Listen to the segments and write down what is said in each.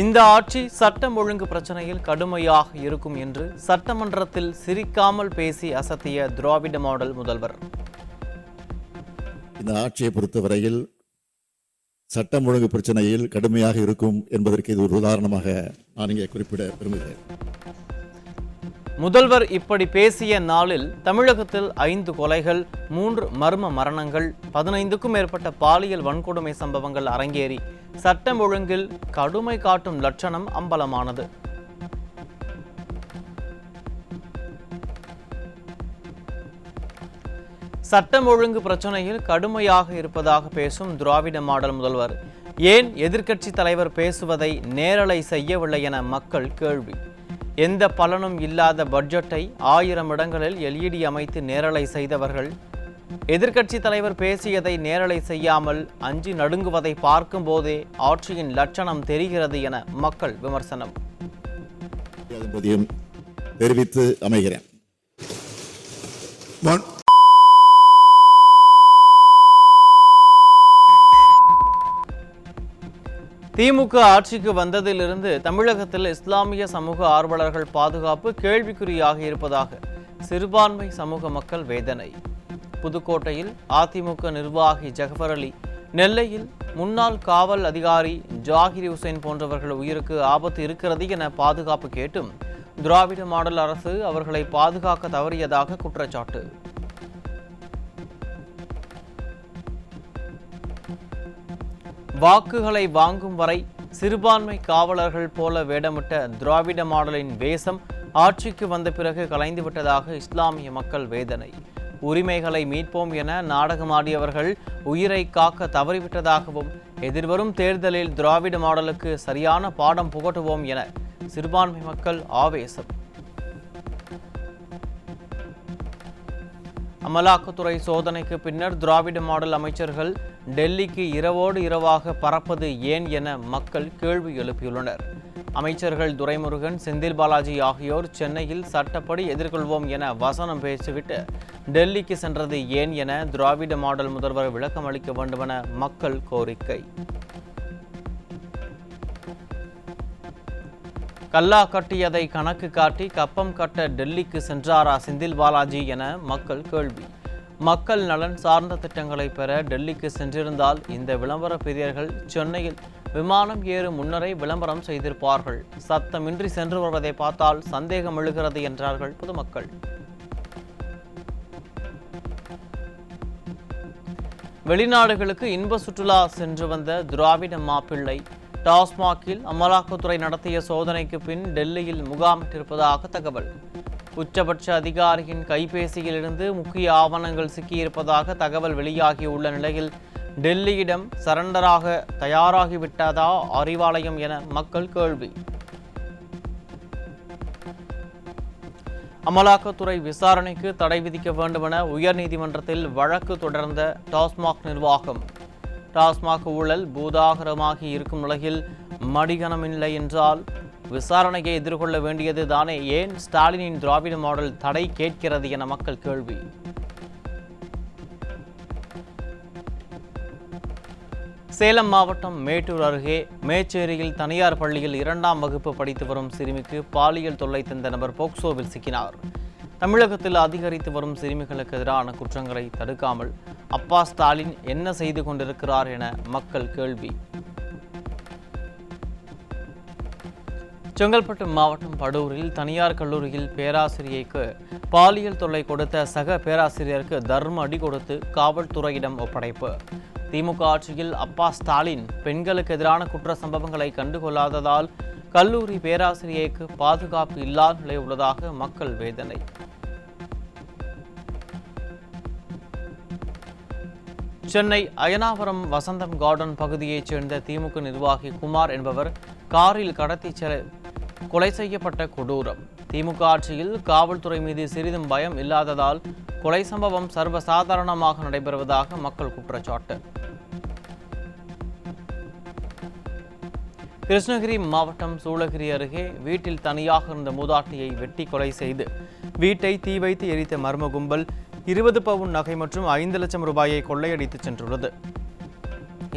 இந்த ஆட்சி சட்டம் ஒழுங்கு பிரச்சனையில் கடுமையாக இருக்கும் என்று சட்டமன்றத்தில் சிரிக்காமல் பேசி அசத்திய திராவிட மாடல் முதல்வர். இந்த ஆட்சியை பொறுத்தவரையில் சட்டம் ஒழுங்கு பிரச்சனையில் கடுமையாக இருக்கும் என்பதற்கு இது ஒரு உதாரணமாக நான் இங்கே குறிப்பிட விரும்புகிறேன். முதல்வர் இப்படி பேசிய நாளில் தமிழகத்தில் 5 கொலைகள், 3 மர்ம மரணங்கள், 15க்கும் மேற்பட்ட பாலியல் வன்கொடுமை சம்பவங்கள் அரங்கேறி சட்டம் ஒழுங்கில் கடுமை காட்டும் லட்சணம் அம்பலமானது. சட்டம் ஒழுங்கு பிரச்சனையில் கடுமையாக இருப்பதாக பேசும் திராவிட மாடல் முதல்வர் ஏன் எதிர்க்கட்சி தலைவர் பேசுவதை நேரலை செய்யவில்லை என மக்கள் கேள்வி. எந்த பலனும் இல்லாத பட்ஜெட்டை 1000 இடங்களில் LED அமைத்து நேரலை செய்தவர்கள் எதிர்க்கட்சி தலைவர் பேசியதை நேரலை செய்யாமல் அஞ்சி நடுங்குவதை பார்க்கும் போதே ஆட்சியின் லட்சணம் தெரிகிறது என மக்கள் விமர்சனம். தெரிவித்து அமைகிறேன். திமுக ஆட்சிக்கு வந்ததிலிருந்து தமிழகத்தில் இஸ்லாமிய சமூக ஆர்வலர்கள் பாதுகாப்பு கேள்விக்குறியாக இருப்பதாக சிறுபான்மை சமூக மக்கள் வேதனை. புதுக்கோட்டையில் அதிமுக நிர்வாகி ஜஃபர் அலி, நெல்லையில் முன்னாள் காவல் அதிகாரி ஜாகிர் ஹுசைன் போன்றவர்கள் உயிருக்கு ஆபத்து இருக்கிறது என பாதுகாப்பு கேட்டும் திராவிட மாடல் அரசு அவர்களை பாதுகாக்க தவறியதாக குற்றச்சாட்டு. வாக்குகளை வாங்கும் வரை சிறுபான்மை காவலர்கள் போல வேடமிட்ட திராவிட மாடலின் வேஷம் ஆட்சிக்கு வந்த பிறகு கலைந்துவிட்டதாக இஸ்லாமிய மக்கள் வேதனை. உரிமைகளை மீட்போம் என நாடகமாடியவர்கள் உயிரை காக்க தவறிவிட்டதாகவும் எதிர்வரும் தேர்தலில் திராவிட மாடலுக்கு சரியான பாடம் புகட்டுவோம் என சிறுபான்மை மக்கள் ஆவேசம். அமலாக்கத்துறை சோதனைக்கு பின்னர் திராவிட மாடல் அமைச்சர்கள் டெல்லிக்கு இரவோடு இரவாக பறப்பது ஏன் என மக்கள் கேள்வி எழுப்பியுள்ளனர். அமைச்சர்கள் துரைமுருகன், செந்தில் பாலாஜி ஆகியோர் சென்னையில் சட்டப்படி எதிர்கொள்வோம் என வசனம் பேசிவிட்டு டெல்லிக்கு சென்றது ஏன் என திராவிட மாடல் முதல்வர் விளக்கம் அளிக்க வேண்டுமென மக்கள் கோரிக்கை. கல்லா கட்டியதை கணக்கு காட்டி கப்பம் கட்ட டெல்லிக்கு சென்றாரா செந்தில் பாலாஜி என மக்கள் கேள்வி. மக்கள் நலன் சார்ந்த திட்டங்களை பெற டெல்லிக்கு சென்றிருந்தால் இந்த விளம்பர பிரியர்கள் சென்னையில் விமானம் ஏறும் முன்னரே விளம்பரம் செய்திருப்பார்கள். சத்தமின்றி சென்று வருவதை பார்த்தால் சந்தேகம் எழுகிறது என்றார்கள் பொதுமக்கள். வெளிநாடுகளுக்கு இன்ப சுற்றுலா சென்று வந்த திராவிட மாப்பிள்ளை டாஸ்மாகில் அமலாக்கத்துறை நடத்திய சோதனைக்கு பின் டெல்லியில் முகாமிட்டிருப்பதாக தகவல். உச்சபட்ச அதிகாரியின் கைபேசியிலிருந்து முக்கிய ஆவணங்கள் சிக்கியிருப்பதாக தகவல் வெளியாகியுள்ள நிலையில் டெல்லியிடம் சரண்டராக தயாராகிவிட்டதா அறிவாலயம் என மக்கள் கேள்வி. அமலாக்கத்துறை விசாரணைக்கு தடை விதிக்க வேண்டுமென உயர்நீதிமன்றத்தில் வழக்கு தொடர்ந்த டாஸ்மாக் நிர்வாகம். டாஸ்மாக் ஊழல் பூதாகரமாகி இருக்கும் நிலையில் மடிகனமில்லை என்றால் விசாரணையை எதிர்கொள்ள வேண்டியது தானே, ஏன் ஸ்டாலினின் திராவிட மாடல் தடை கேட்கிறது என மக்கள் கேள்வி. சேலம் மாவட்டம் மேட்டூர் அருகே மேச்சேரியில் தனியார் பள்ளியில் 2ஆம் வகுப்பு படித்து வரும் சிறுமிக்கு பாலியல் தொல்லை தந்த நபர் போக்சோவில் சிக்கினார். தமிழகத்தில் அதிகரித்து வரும் சிறுமிகளுக்கு எதிரான குற்றங்களை தடுக்காமல் அப்பா ஸ்டாலின் என்ன செய்து கொண்டிருக்கிறார் என மக்கள் கேள்வி. செங்கல்பட்டு மாவட்டம் படூரில் தனியார் கல்லூரியில் பேராசிரியைக்கு பாலியல் தொல்லை கொடுத்த சக பேராசிரியருக்கு தர்ம அடி கொடுத்து காவல்துறையிடம் ஒப்படைப்பு. திமுக ஆட்சியில் அப்பா ஸ்டாலின் பெண்களுக்கு எதிரான குற்ற சம்பவங்களை கண்டுகொள்ளாததால் கல்லூரி பேராசிரியைக்கு பாதுகாப்பு இல்லாத நிலை உள்ளதாக மக்கள் வேதனை. சென்னை அயனாவரம் வசந்தம் கார்டன் பகுதியைச் சேர்ந்த திமுக நிர்வாகி குமார் என்பவர் காரில் கடத்தி கொலை செய்யப்பட்ட கொடூரம். திமுக ஆட்சியில் காவல்துறை மீது சிறிதும் பயம் இல்லாததால் கொலை சம்பவம் சர்வசாதாரணமாக நடைபெறுவதாக மக்கள் குற்றச்சாட்டு. கிருஷ்ணகிரி மாவட்டம் சூளகிரி அருகே வீட்டில் தனியாக இருந்த மூதாட்டியை வெட்டி கொலை செய்து வீட்டை தீ வைத்து எரித்த மர்ம கும்பல் 20 பவுன் நகை மற்றும் 5 லட்சம் ரூபாயை கொள்ளையடித்து சென்றுள்ளது.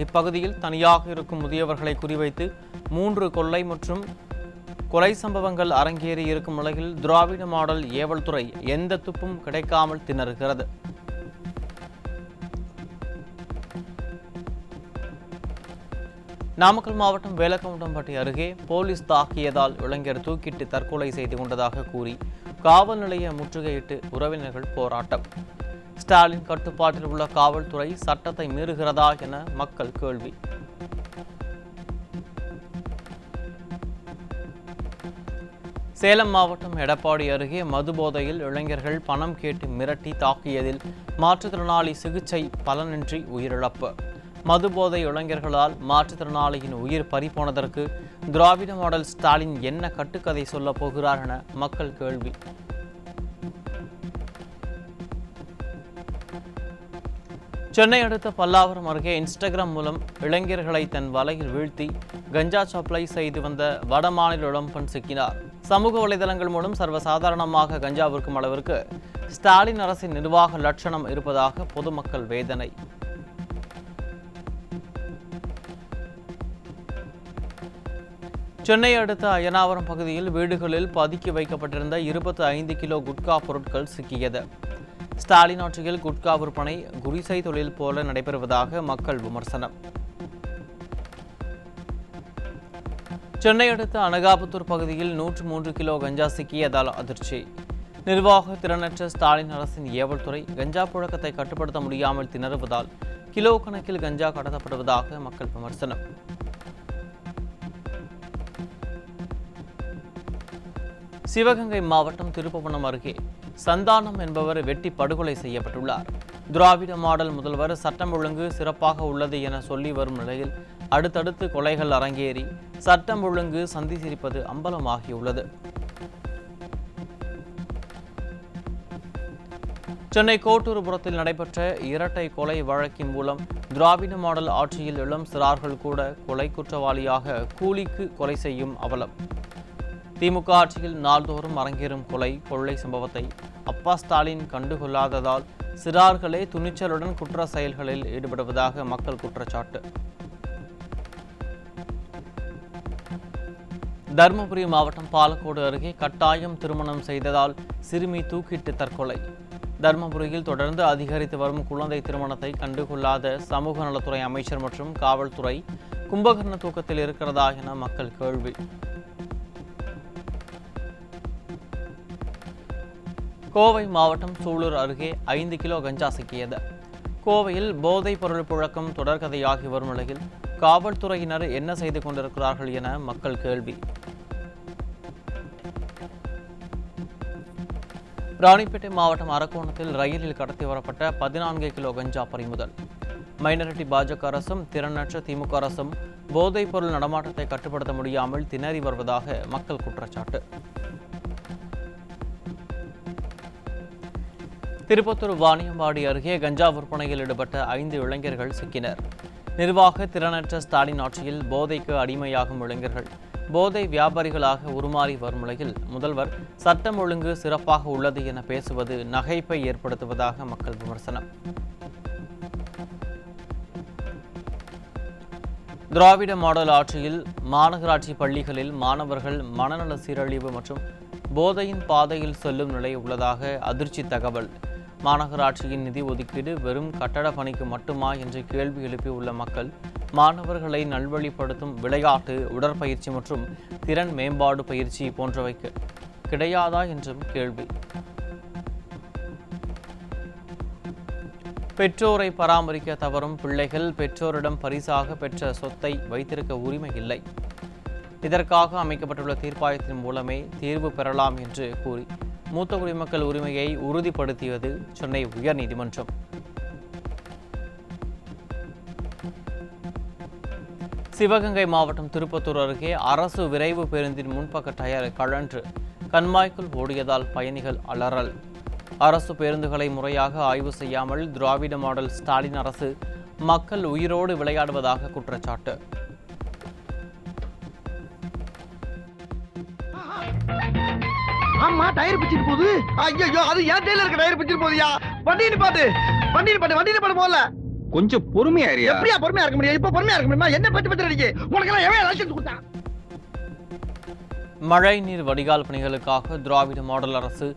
இப்பகுதியில் தனியாக இருக்கும் முதியவர்களை குறிவைத்து 3 கொள்ளை மற்றும் கொலை சம்பவங்கள் அரங்கேறி இருக்கும் நிலையில் திராவிட மாடல் ஏவல் துறை எந்த துப்பும் கிடைக்காமல் திணறுகிறது. நாமக்கல் மாவட்டம் வேலக்கவுண்டம்பட்டி அருகே போலீஸ் தாக்கியதால் இளைஞர் தூக்கிட்டு தற்கொலை செய்து கொண்டதாக கூறி காவல் நிலைய முற்றுகையிட்டு உறவினர்கள் போராட்டம். ஸ்டாலின் கட்டுப்பாட்டில் உள்ள காவல்துறை சட்டத்தை மீறுகிறதா என மக்கள் கேள்வி. சேலம் மாவட்டம் எடப்பாடி அருகே மது போதையில் இளைஞர்கள் பணம் கேட்டு மிரட்டி தாக்கியதில் மாற்றுத்திறனாளி சிகிச்சை பலனின்றி உயிரிழப்பு. மதுபோதை இளைஞர்களால் மாற்றுத்திறனாளியின் உயிர் பறிபோனதற்கு திராவிட மாடல் ஸ்டாலின் என்ன கட்டுக்கதை சொல்ல போகிறார் என மக்கள் கேள்வி. சென்னை அடுத்த பல்லாவரம் அருகே இன்ஸ்டாகிராம் மூலம் இளைஞர்களை தன் வலையில் வீழ்த்தி கஞ்சா சப்ளை செய்து வந்த வடமாநில இளம்பெண் சிக்கினார். சமூக வலைதளங்கள் மூலம் சர்வசாதாரணமாக கஞ்சா விற்கும் அளவிற்கு ஸ்டாலின் அரசின் நிர்வாக லட்சணம் இருப்பதாக பொதுமக்கள் வேதனை. சென்னை அடுத்த அயனாவரம் பகுதியில் வீடுகளில் பதுக்கி வைக்கப்பட்டிருந்த 25 கிலோ குட்கா பொருட்கள் சிக்கியது. ஸ்டாலின் ஆட்சியில் குட்கா விற்பனை குடிசை தொழில் போல நடைபெறுவதாக மக்கள் விமர்சனம். சென்னை அடுத்த அனகாபுத்தூர் பகுதியில் 103 கிலோ கஞ்சா சிக்கியதால் அதிர்ச்சி. நிர்வாக திறனற்ற ஸ்டாலின் அரசின் ஏவல் துறை கஞ்சா புழக்கத்தை கட்டுப்படுத்த முடியாமல் திணறுவதால் கிலோ கணக்கில் கஞ்சா கடத்தப்படுவதாக மக்கள் விமர்சனம். சிவகங்கை மாவட்டம் திருப்புவனம் அருகே சந்தானம் என்பவர் வெட்டி படுகொலை செய்யப்பட்டுள்ளார். திராவிட மாடல் முதல்வர் சட்டம் ஒழுங்கு சிறப்பாக உள்ளது என சொல்லி வரும் நிலையில் அடுத்தடுத்து கொலைகள் அரங்கேறி சட்டம் ஒழுங்கு சந்தி சிரிப்பது அம்பலமாகியுள்ளது. சென்னை கோட்டூர்புரத்தில் நடைபெற்ற இரட்டை கொலை வழக்கின் மூலம் திராவிட மாடல் ஆட்சியில் இளம் சிறார்கள் கூட கொலை குற்றவாளியாக கூலிக்கு கொலை செய்யும் அவலம். திமுக ஆட்சியில் நாள்தோறும் அரங்கேறும் கொலை கொள்ளை சம்பவத்தை அப்பா ஸ்டாலின் கண்டுகொள்ளாததால் சிறார்களே துணிச்சலுடன் குற்ற செயல்களில் ஈடுபடுவதாக மக்கள் குற்றச்சாட்டு. தருமபுரி மாவட்டம் பாலக்கோடு அருகே கட்டாயம் திருமணம் செய்ததால் சிறுமி தூக்கிட்டு தற்கொலை. தருமபுரியில் தொடர்ந்து அதிகரித்து வரும் குழந்தை திருமணத்தை கண்டுகொள்ளாத சமூக நலத்துறை அமைச்சர் மற்றும் காவல்துறை கும்பகர்ண தூக்கத்தில் இருக்கிறதா என மக்கள் கேள்வி. கோவை மாவட்டம் சூலூர் அருகே 5 கிலோ கஞ்சா சிக்கியது. கோவையில் போதைப் பொருள் புழக்கம் தொடர்கதையாகி வரும் நிலையில் காவல்துறையினர் என்ன செய்து கொண்டிருக்கிறார்கள் என மக்கள் கேள்வி. ராணிப்பேட்டை மாவட்டம் அரக்கோணத்தில் ரயிலில் கடத்தி வரப்பட்ட 14 கிலோ கஞ்சா பறிமுதல். மைனாரிட்டி பாஜக அரசும் திறனற்ற திமுக அரசும் போதைப் பொருள் நடமாட்டத்தை கட்டுப்படுத்த முடியாமல் திணறி வருவதாக மக்கள் குற்றச்சாட்டு. திருப்பத்தூர் வாணியம்பாடி அருகே கஞ்சா விற்பனையில் ஈடுபட்ட 5 இளைஞர்கள் சிக்கினர். நிர்வாக திறனற்ற ஸ்டாலின் ஆட்சியில் போதைக்கு அடிமையாகும் இளைஞர்கள் போதை வியாபாரிகளாக உருமாறி வரும் நிலையில் முதல்வர் சட்டம் ஒழுங்கு சிறப்பாக உள்ளது என பேசுவது நகைப்பை ஏற்படுத்துவதாக மக்கள் விமர்சனம். திராவிட மாடல் ஆட்சியில் மாநகராட்சி பள்ளிகளில் மாணவர்கள் மனநல சீரழிவு மற்றும் போதையின் பாதையில் செல்லும் நிலை உள்ளதாக அதிர்ச்சி தகவல். மாநகராட்சியின் நிதி ஒதுக்கீடு வெறும் கட்டட பணிக்கு மட்டுமா என்று கேள்வி எழுப்பியுள்ள மக்கள் மாணவர்களை நல்வழிப்படுத்தும் விளையாட்டு, உடற்பயிற்சி மற்றும் திறன் மேம்பாடு பயிற்சி போன்றவைக்கு கிடையாதா என்றும் கேள்வி. பெற்றோரை பராமரிக்க தவறும் பிள்ளைகள் பெற்றோரிடம் பரிசாக பெற்ற சொத்தை வைத்திருக்க உரிமை இல்லை. இதற்காக அமைக்கப்பட்டுள்ள தீர்ப்பாயத்தின் மூலமே தீர்வு பெறலாம் என்று கூறி மூத்த குடிமக்கள் உரிமையை உறுதிப்படுத்தியது சென்னை உயர்நீதிமன்றம். சிவகங்கை மாவட்டம் திருப்பத்தூர் அருகே அரசு விரைவு பேருந்தின் முன்பக்க டயர் கழன்று கண்மாய்க்குள் ஓடியதால் பயணிகள் அலறல். அரசு பேருந்துகளை முறையாக ஆய்வு செய்யாமல் திராவிட மாடல் ஸ்டாலின் அரசு மக்கள் உயிரோடு விளையாடுவதாக குற்றச்சாட்டு. ஆமா டயர் பிச்சிட்டு போகுது. ஐயோ அது ஏன் டேல இருக்க டயர் பிச்சிட்டு போகுதுயா. வண்டியில பாட்டு போல கொஞ்சம் பொறுமையா இருயா. எப்படியா பொறுமையா இருக்க முடியும்? இப்ப பொறுமையா இருக்க முடியுமா? என்ன பத்தி அடிக்க உனக்கு எல்லாம் எவன் லைசன்ஸ் கொடுத்தான்? மழைநீர் வடிகால் பணிகளுக்காக திராவிட மாடல் அரசு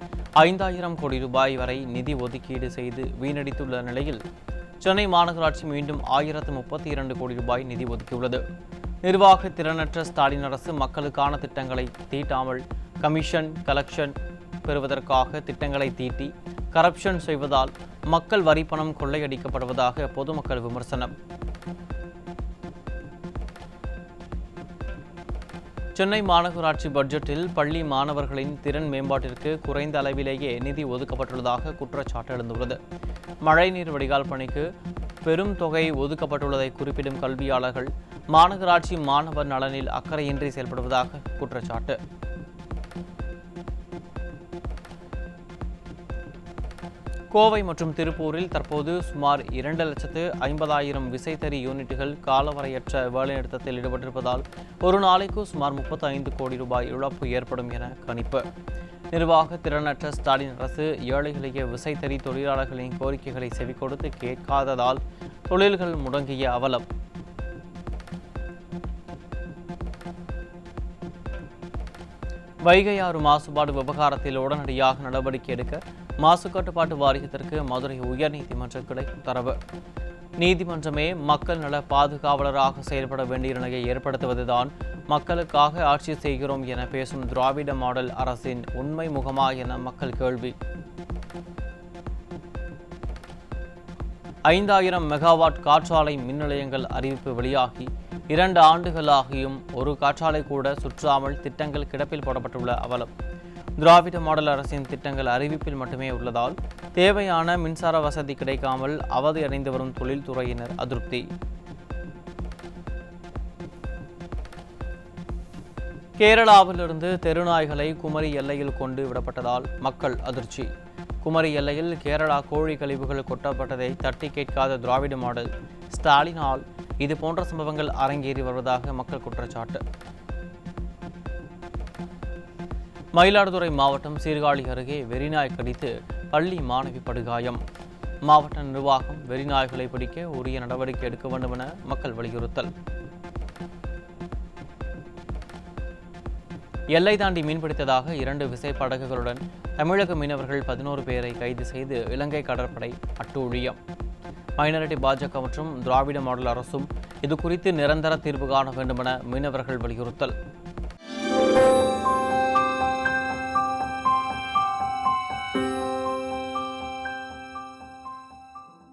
5,000 கோடி ரூபாய் வரை நிதி ஒதுக்கீடு செய்து வீணடித்துள்ள நிலையில் சென்னை மாநகராட்சி மீண்டும் 1,032 கோடி ரூபாய் நிதி ஒதுக்கியுள்ளது. நிர்வாக திறனற்ற ஸ்டாலின் அரசு மக்களுக்கான திட்டங்களை தீட்டாமல் கமிஷன் கலெக்ஷன் பெறுவதற்காக திட்டங்களை தீட்டி கரப்ஷன் செய்வதால் மக்கள் வரி பணம் கொள்ளையடிக்கப்படுவதாக பொதுமக்கள் விமர்சனம். சென்னை மாநகராட்சி பட்ஜெட்டில் பள்ளி மாணவர்களின் திறன் மேம்பாட்டிற்கு குறைந்த அளவிலேயே நிதி ஒதுக்கப்பட்டுள்ளதாக குற்றச்சாட்டு எழுந்துள்ளது. மழைநீர் வடிகால் பணிக்கு பெரும் தொகை ஒதுக்கப்பட்டுள்ளதை குறிப்பிடும் கல்வியாளர்கள் மாநகராட்சி மாணவர் நலனில் அக்கறையின்றி செயல்படுவதாக குற்றச்சாட்டு. கோவை மற்றும் திருப்பூரில் தற்போது சுமார் 2,50,000 விசைத்தறி யூனிட்டுகள் காலவரையற்ற வேலைநிறுத்தத்தில் ஈடுபட்டிருப்பதால் ஒரு நாளைக்கு சுமார் 35 கோடி ரூபாய் இழப்பு ஏற்படும் என கணிப்பு. நிர்வாக திறனற்ற ஸ்டாலின் அரசு ஏழைகளிய விசைத்தறி தொழிலாளர்களின் கோரிக்கைகளை செவிகொடுத்து கேட்காததால் தொழில்கள் முடங்கிய அவலம். வைகை ஆறு மாசுபாடு விவகாரத்தில் உடனடியாக நடவடிக்கை எடுக்க மாசு கட்டுப்பாட்டு வாரியத்திற்கு மதுரை உயர்நீதிமன்ற கிளை உத்தரவு. நீதிமன்றமே மக்கள் நல பாதுகாவலராக செயல்பட வேண்டிய நிலையை ஏற்படுத்துவதுதான் மக்களுக்காக ஆட்சி செய்கிறோம் என பேசும் திராவிட மாடல் அரசின் உண்மை முகமா என மக்கள் கேள்வி. 5,000 மெகாவாட் காற்றாலை மின் நிலையங்கள் அறிவிப்பு வெளியாகி 2 ஆண்டுகளாகியும் ஒரு காற்றாலை கூட சுற்றாமல் திட்டங்கள் கிடப்பில் போடப்பட்டுள்ள அவலம். திராவிட மாடல் அரசின் திட்டங்கள் அறிவிப்பில் மட்டுமே உள்ளதால் தேவையான மின்சார வசதி கிடைக்காமல் அவதியடைந்து வரும் தொழில்துறையினர் அதிருப்தி. கேரளாவிலிருந்து தெருநாய்களை குமரி எல்லையில் கொண்டு விடப்பட்டதால் மக்கள் அதிர்ச்சி. குமரி எல்லையில் கேரளா கோழி கழிவுகள் கொட்டப்பட்டதை தட்டி கேட்காத திராவிட மாடல் ஸ்டாலினால் இது போன்ற சம்பவங்கள் அரங்கேறி வருவதாக மக்கள் குற்றச்சாட்டு. மயிலாடுதுறை மாவட்டம் சீர்காழி அருகே வெறிநாய் கடித்து பள்ளி மாணவி படுகாயம். மாவட்ட நிர்வாகம் வெறிநாய்களை பிடிக்க உரிய நடவடிக்கை எடுக்க வேண்டும் என மக்கள் வலியுறுத்தல். எல்லை தாண்டி மீன்பிடித்ததாக 2 விசைப்படகுகளுடன் தமிழக மீனவர்கள் 11 பேரை கைது செய்து இலங்கை கடற்படை அட்டூழியம். மைனாரிட்டி பாஜக மற்றும் திராவிட மாடல் அரசும் இது குறித்து நிரந்தர தீர்வு காண வேண்டும் என மீனவர்கள் வலியுறுத்தல்.